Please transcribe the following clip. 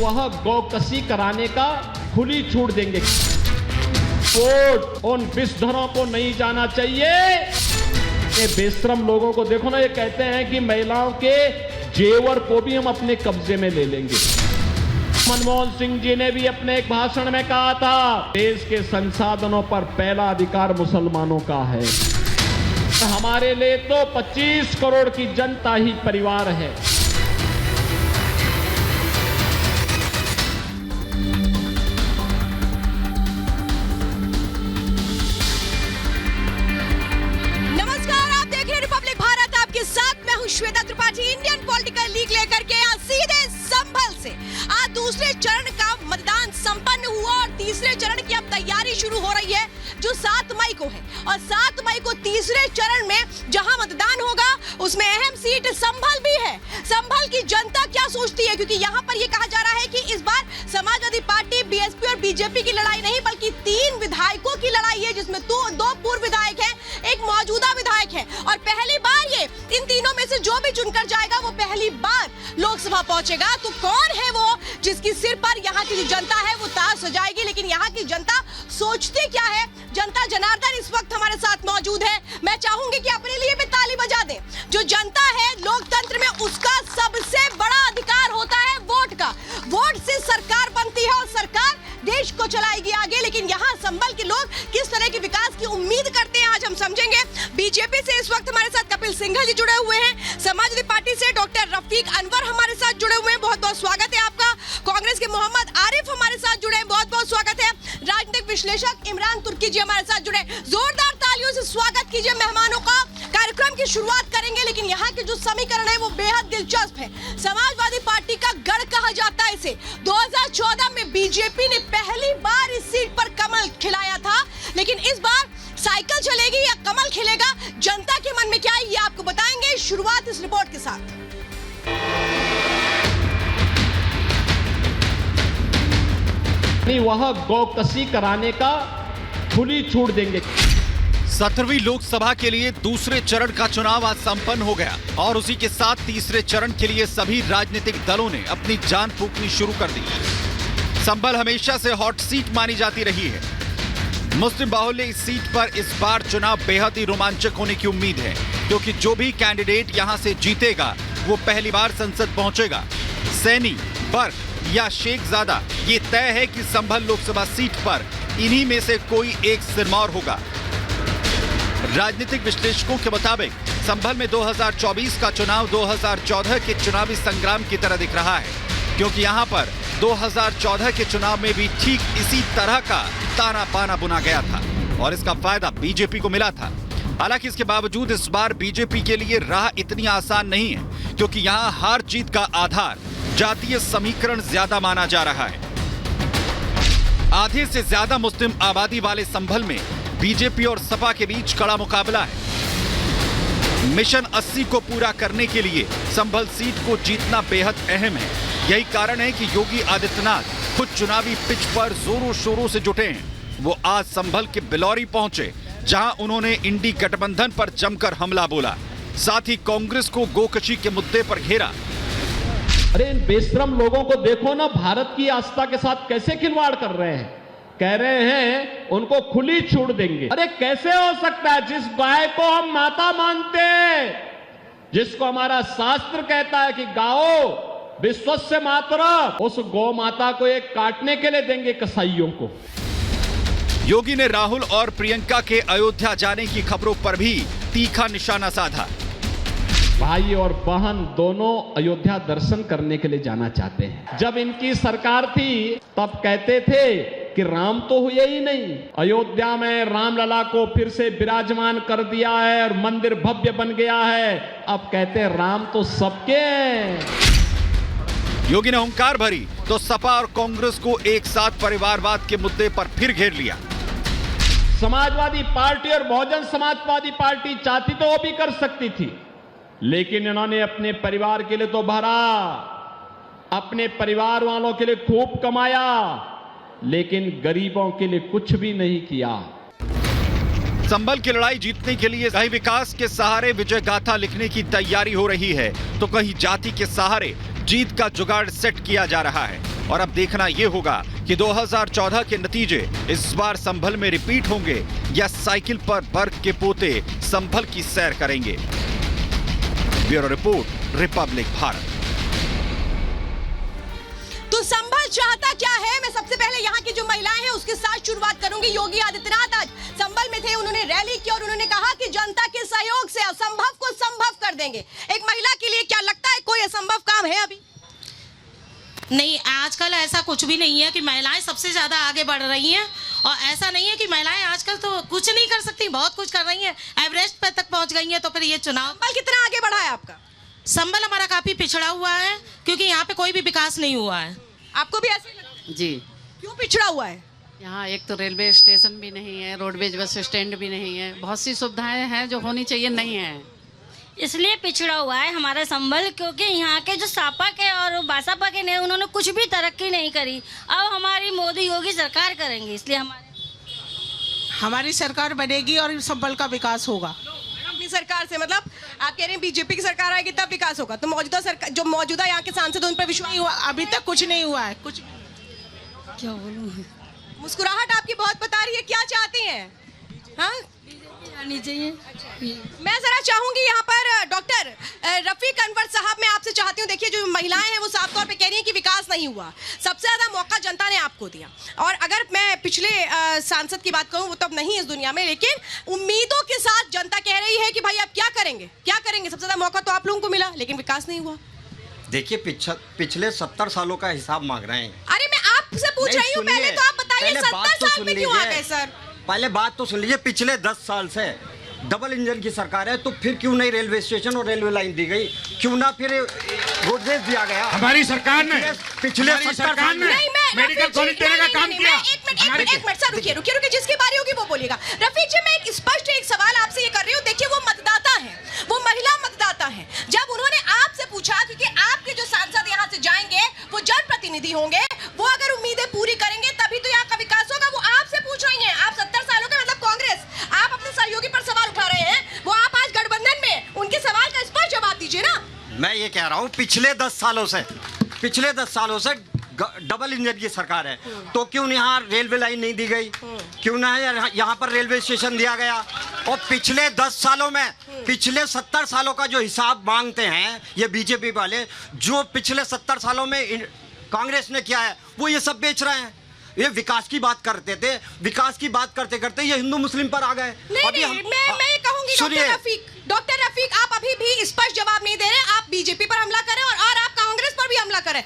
वह गौकशी कराने का खुली छूट देंगे। कोर्ट उन विषधरों को नहीं जाना चाहिए। ये बेशरम लोगों को देखो ना, ये कहते हैं कि महिलाओं के जेवर को भी हम अपने कब्जे में ले लेंगे। मनमोहन सिंह जी ने भी अपने एक भाषण में कहा था, देश के संसाधनों पर पहला अधिकार मुसलमानों का है। हमारे लिए तो 25 करोड़ की जनता ही परिवार है। Shweta Tripathi Indian political league लेकर के यहाँ सीधे संभल से आज दूसरे चरण का मतदान संपन्न हुआ और तीसरे चरण की अब तैयारी शुरू हो रही है जो 7 मई को है। और 7 मई को तीसरे चरण में जहां मतदान होगा उसमें अहम सीट संभल भी है। संभल की जनता क्या सोचती है, क्योंकि यहाँ पर यह कहा जा रहा है कि इस बार समाजवादी पार्टी, बीएसपी और बीजेपी की लड़ाई नहीं बल्कि 3 विधायकों की लड़ाई है, जिसमें 2 पूर्व विधायक हैं, एक मौजूदा विधायक है। और पहली बार ये इन तीनों में से जो भी चुनकर जाएगा वो पहली बार लोकसभा पहुंचेगा। तो कौन है वो जिसकी सिर पर यहाँ की जो जनता है वो ताज सजाएगी। लेकिन यहाँ की जनता सोचती क्या है, जनता जनार्दन इस वक्त हमारे साथ मौजूद है। मैं चाहूंगी कि अपने लिए भी ताली बजा दें। जो जनता है लोकतंत्र में उसका सबसे बड़ा अधिकार होता है वोट का। वोट से सरकार बनती है और सरकार देश को चलाएगी आगे। लेकिन यहाँ संभल के लोग किस तरह के विकास की उम्मीद करते हैं आज हम समझेंगे। बीजेपी से इस वक्त हमारे साथ कपिल सिंघल जी जुड़े हुए हैं। समाजवादी पार्टी से डॉक्टर रफीक अनवर हमारे साथ जुड़े हुए हैं, बहुत बहुत स्वागत है आपका। कांग्रेस के मोहम्मद आरिफ हमारे साथ जुड़े हैं, बहुत बहुत स्वागत है। राजनीतिक विश्लेषक इमरान तुर्की जी हमारे साथ जुड़े, जोरदार तालियों से स्वागत कीजिए मेहमानों का। कार्यक्रम की शुरुआत करेंगे लेकिन यहाँ के जो समीकरण है वो बेहद दिलचस्प है। समाजवादी पार्टी का गढ़ कहा जाता है इसे। 2014 में बीजेपी ने पहली बार इस सीट पर कमल खिलाया था, लेकिन इस बार साइकिल चलेगी या कमल खिलेगा, जनता के मन में क्या है ये आपको बताएंगे। शुरुआत इस रिपोर्ट के साथ। वह गौकशी कराने का खुली छूट देंगे। 17वीं लोकसभा के लिए दूसरे चरण का चुनाव आज संपन्न हो गया और उसी के साथ तीसरे चरण के लिए सभी राजनीतिक दलों ने अपनी जान फूंकनी शुरू कर दी। संभल हमेशा से हॉट सीट मानी जाती रही है। मुस्लिम बाहुल्य इस सीट पर इस बार चुनाव बेहद ही रोमांचक होने की उम्मीद है, क्योंकि जो भी कैंडिडेट यहां से जीतेगा वो पहली बार संसद पहुंचेगा। सैनी, बर्क या शेखजादा, ये तय है कि संभल लोकसभा सीट पर इन्हीं में से कोई एक सिरमौर होगा। राजनीतिक विश्लेषकों के मुताबिक संभल में 2024 का चुनाव 2014 के चुनावी संग्राम की तरह दिख रहा है, क्योंकि यहां पर 2014 के चुनाव में भी ठीक इसी तरह का ताना बाना बुना गया था और इसका फायदा बीजेपी को मिला था। हालांकि इसके बावजूद इस बार बीजेपी के लिए राह इतनी आसान नहीं है, क्योंकि यहां हार जीत का आधार जातीय समीकरण ज्यादा माना जा रहा है। आधे से ज्यादा मुस्लिम आबादी वाले संभल में बीजेपी और सपा के बीच कड़ा मुकाबला है। मिशन 80 को पूरा करने के लिए संभल सीट को जीतना बेहद अहम है। यही कारण है कि योगी आदित्यनाथ खुद चुनावी पिच पर जोरों शोरों से जुटे हैं। वो आज संभल के बिलौरी पहुंचे, जहां उन्होंने इंडी गठबंधन पर जमकर हमला बोला, साथ ही कांग्रेस को गोकशी के मुद्दे पर घेरा। अरे इन बेशरम लोगों को देखो ना, भारत की आस्था के साथ कैसे खिलवाड़ कर रहे हैं। कह रहे हैं उनको खुली छूट देंगे। अरे कैसे हो सकता है, जिस गाय को हम माता मानते हैं, जिसको हमारा शास्त्र कहता है कि गाओ विश्वस्य मातरम, उस गौ माता को एक काटने के लिए देंगे कसाईयों को। योगी ने राहुल और प्रियंका के अयोध्या जाने की खबरों पर भी तीखा निशाना साधा। भाई और बहन दोनों अयोध्या दर्शन करने के लिए जाना चाहते हैं। जब इनकी सरकार थी तब कहते थे कि राम तो हुए ही नहीं, अयोध्या में रामलला को फिर से विराजमान कर दिया है और मंदिर भव्य बन गया है। अब कहते हैं राम तो सबके हैं। योगी ने हुंकार भरी तो सपा और कांग्रेस को एक साथ परिवारवाद के मुद्दे पर फिर घेर लिया। समाजवादी पार्टी और बहुजन समाजवादी पार्टी चाहती तो वो भी कर सकती थी, लेकिन इन्होंने अपने परिवार के लिए तो भरा, अपने परिवार वालों के लिए खूब कमाया, लेकिन गरीबों के लिए कुछ भी नहीं किया। संभल की लड़ाई जीतने के लिए कहीं विकास के सहारे विजय गाथा लिखने की तैयारी हो रही है, तो कहीं जाति के सहारे जीत का जुगाड़ सेट किया जा रहा है। और अब देखना यह होगा कि 2014 के नतीजे इस बार संभल में रिपीट होंगे या साइकिल पर बर्फ के पोते संभल की सैर करेंगे। Bureau report, Republic Bharat. तो संभल चाहता क्या है? मैं सबसे पहले यहाँ की जो महिलाएं हैं उसके साथ शुरुआत करूंगी। योगी आदित्यनाथ आज संभल में थे, उन्होंने रैली की और उन्होंने कहा कि जनता के सहयोग से असंभव को संभव कर देंगे। एक महिला के लिए क्या लगता है कोई असंभव काम है अभी? नहीं, आजकल ऐसा कुछ भी नहीं है कि महिलाएं सबसे ज्यादा आगे बढ़ रही हैं, और ऐसा नहीं है कि महिलाएं आजकल तो कुछ नहीं कर सकती, बहुत कुछ कर रही हैं, एवरेस्ट पे तक पहुंच गई हैं। तो फिर ये चुनाव संभल कितना आगे बढ़ा है आपका? संभल हमारा काफी पिछड़ा हुआ है, क्योंकि यहाँ पे कोई भी विकास नहीं हुआ है। आपको भी ऐसे लगता है? जी, क्यों पिछड़ा हुआ है? यहाँ एक तो रेलवे स्टेशन भी नहीं है, रोडवेज बस स्टैंड भी नहीं है, बहुत सी सुविधाएं हैं जो होनी चाहिए नहीं है, इसलिए पिछड़ा हुआ है हमारा संभल, क्योंकि यहाँ के जो सापा के और बासापा के ने उन्होंने कुछ भी तरक्की नहीं करी। अब हमारी मोदी योगी सरकार करेंगे, इसलिए हमारी सरकार बनेगी और संभल का विकास होगा। अपनी सरकार से मतलब आप कह रहे हैं बीजेपी की सरकार आएगी तब विकास होगा? तो मौजूदा सरकार, जो मौजूदा यहाँ के सांसद उन पर विश्वास नहीं हुआ, अभी तक कुछ नहीं हुआ है। कुछ क्या बोलूँ, मुस्कुराहट आपकी बहुत बता रही है, क्या चाहती हैं? हाँ, आनी चाहिए। मैं जरा चाहूंगी यहाँ पर डॉक्टर रफीक अनवर साहब, मैं आपसे चाहती हूँ, देखिए जो महिलाएं हैं वो साफ तौर पे कह रही हैं कि विकास नहीं हुआ, सबसे ज्यादा मौका जनता ने आपको दिया। और अगर मैं पिछले सांसद की बात करूँ वो तब नहीं इस दुनिया में, लेकिन उम्मीदों के साथ जनता कह रही है कि भाई आप क्या करेंगे, क्या करेंगे? सबसे ज्यादा मौका तो आप लोगों को मिला, लेकिन विकास नहीं हुआ। देखिए पिछले 70 सालों का हिसाब मांग रहे हैं। अरे मैं आपसे पूछ रही हूँ, पहले तो आप बताइए 70 साल में क्यों आ गए सर? पहले बात तो सुन लीजिए, पिछले 10 साल से डबल इंजन की सरकार है, तो फिर क्यों नहीं रेलवे स्टेशन और रेलवे लाइन दी गई? क्यों ना फिर रोडवेज दिया गया? हमारी सरकार ने पिछले 70 साल में मेडिकल कॉलेज देने का काम किया। एक मिनट सर, रुकिए, जिसकी बारी होगी वो बोलिएगा। रफीक जी, मैं एक स्पष्ट एक सवाल आपसे ये कर रही हूँ, देखिए वो मतदाता है, वो महिला मतदाता है, जब उन्होंने आपसे पूछा, क्योंकि आपके जो सांसद यहाँ से जाएंगे वो जनप्रतिनिधि होंगे, वो अगर उम्मीदें पूरी करेंगे तभी तो यहाँ का विकास होगा, वो आपसे पूछ रही हैं। आप 70 सालों के मतलब कांग्रेस, आप अपने सहयोगी पर सवाल उठा रहे हैं, वो आप आज गठबंधन में, उनके सवाल का स्पष्ट जवाब दीजिए ना। मैं ये कह रहा हूँ पिछले 10 सालों से डबल इंजन की सरकार है, तो क्यों यहाँ रेलवे लाइन नहीं दी गई? क्यों ना यहाँ पर रेलवे स्टेशन दिया गया? और पिछले 10 सालों में, पिछले 70 सालों का जो हिसाब मांगते हैं ये बीजेपी वाले, जो पिछले 70 सालों में कांग्रेस ने किया है वो ये सब बेच रहे हैं। ये विकास की बात करते थे, विकास की बात करते करते ये हिंदू मुस्लिम पर आ गए। नहीं, मैं कहूंगी डॉक्टर रफीक, आप अभी भी स्पष्ट जवाब नहीं दे रहे, आप बीजेपी पर हमला करें और आप कांग्रेस पर भी हमला करें।